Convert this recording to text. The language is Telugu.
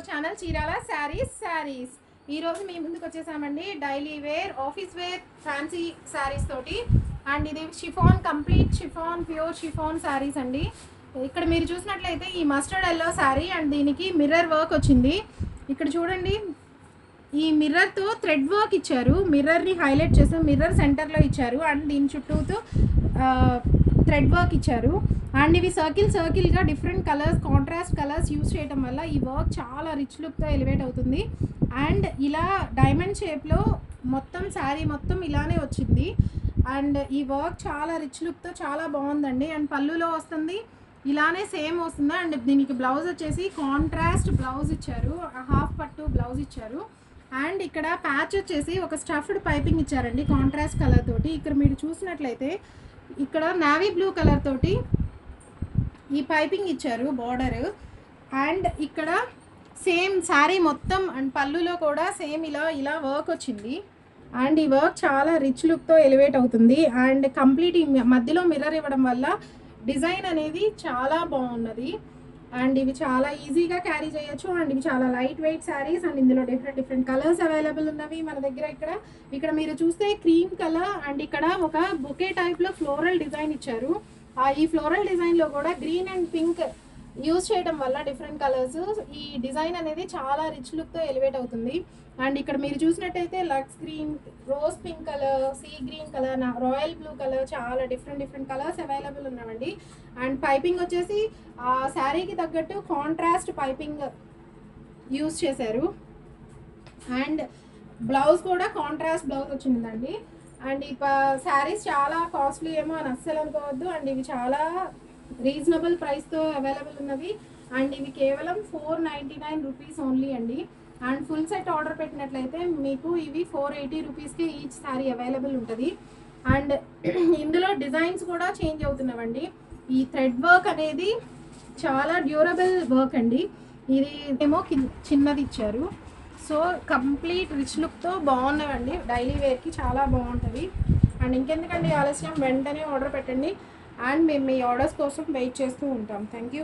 Our channel Chirala saris. ఈరోజు మీ ముందుకు వచ్చేసామండి daily wear, office wear, fancy saris తోటి. అండ్ ఇది chiffon, complete chiffon, pure chiffon saris అండి. ఇక్కడ మీరు చూసినట్లయితే ఈ మస్టర్డ్ ఎల్లో శారీ అండ్ దీనికి మిర్రర్ వర్క్ వచ్చింది. ఇక్కడ చూడండి, ఈ మిర్రర్తో థ్రెడ్ వర్క్ ఇచ్చారు. మిర్రర్ని హైలైట్ చేసి మిర్రర్ సెంటర్లో ఇచ్చారు అండ్ దీని చుట్టూతో థ్రెడ్ వర్క్ ఇచ్చారు. అండ్ ఇవి సర్కిల్గా different colours, contrast colours use చేయడం వల్ల ఈ వర్క్ చాలా రిచ్ లుక్తో ఎలివేట్ అవుతుంది. అండ్ ఇలా డైమండ్ షేప్లో మొత్తం శారీ మొత్తం ఇలానే వచ్చింది. అండ్ ఈ వర్క్ చాలా రిచ్ లుక్తో చాలా బాగుందండి. అండ్ పళ్ళులో వస్తుంది, ఇలానే సేమ్ వస్తుంది. అండ్ దీనికి బ్లౌజ్ వచ్చేసి కాంట్రాస్ట్ బ్లౌజ్ ఇచ్చారు, హాఫ్ పట్టు బ్లౌజ్ ఇచ్చారు. అండ్ ఇక్కడ ప్యాచ్ వచ్చేసి ఒక స్టఫ్డ్ పైపింగ్ ఇచ్చారండి కాంట్రాస్ట్ కలర్ తోటి. ఇక్కడ మీరు చూసినట్లయితే ఇక్కడ నావీ బ్లూ కలర్ తోటి ఈ పైపింగ్ ఇచ్చారు బార్డర్. అండ్ ఇక్కడ సేమ్ శారీ మొత్తం అండ్ పళ్ళులో కూడా సేమ్ ఇలా వర్క్ వచ్చింది. అండ్ ఈ వర్క్ చాలా రిచ్ లుక్తో ఎలివేట్ అవుతుంది. అండ్ కంప్లీట్ ఈ మధ్యలో మిర్రర్ ఇవ్వడం వల్ల డిజైన్ అనేది చాలా బాగున్నది. అండ్ ఇవి చాలా ఈజీగా క్యారీ చేయొచ్చు. అండ్ ఇవి చాలా లైట్ వెయిట్ శారీస్. అండ్ ఇందులో డిఫరెంట్ కలర్స్ అవైలబుల్ ఉన్నవి మన దగ్గర. ఇక్కడ మీరు చూస్తే క్రీమ్ కలర్ అండ్ ఇక్కడ ఒక బొకే టైప్లో ఫ్లోరల్ డిజైన్ ఇచ్చారు. ఈ ఫ్లోరల్ డిజైన్లో కూడా గ్రీన్ అండ్ పింక్ యూజ్ చేయడం వల్ల డిఫరెంట్ కలర్స్ ఈ డిజైన్ అనేది చాలా రిచ్ లుక్తో ఎలివేట్ అవుతుంది. అండ్ ఇక్కడ మీరు చూసినట్టయితే lux green, rose pink colour, sea green colour, royal blue colour, చాలా డిఫరెంట్ కలర్స్ అవైలబుల్ ఉన్నాయండి. అండ్ పైపింగ్ వచ్చేసి ఆ శారీకి తగ్గట్టు కాంట్రాస్ట్ పైపింగ్ యూజ్ చేశారు. అండ్ బ్లౌజ్ కూడా కాంట్రాస్ట్ బ్లౌజ్ వచ్చిందండి. అండ్ ఈ శారీస్ చాలా కాస్ట్లీ ఏమో అని అస్సలు అనుకోవద్దు. అండ్ ఇవి చాలా రీజనబుల్ ప్రైస్తో అవైలబుల్ ఉన్నవి. అండ్ ఇవి కేవలం 499 రూపీస్ ఓన్లీ అండి. అండ్ ఫుల్ సెట్ ఆర్డర్ పెట్టినట్లయితే మీకు ఇవి 480 రూపీస్కి ఈచ్ శారీ అవైలబుల్ ఉంటుంది. అండ్ ఇందులో డిజైన్స్ కూడా చేంజ్ అవుతున్నామండి. ఈ థ్రెడ్ వర్క్ అనేది చాలా డ్యూరబుల్ వర్క్ అండి. ఇది ఏమో చిన్నది ఇచ్చారు. సో కంప్లీట్ రిచ్ లుక్తో బాగున్నాయండి. డైలీ వేర్కి చాలా బాగుంటుంది. అండ్ ఇంకెందుకండి ఆలస్యం, వెంటనే ఆర్డర్ పెట్టండి. అండ్ మేము మీ ఆర్డర్స్ కోసం వెయిట్ చేస్తూ ఉంటాం. Thank you.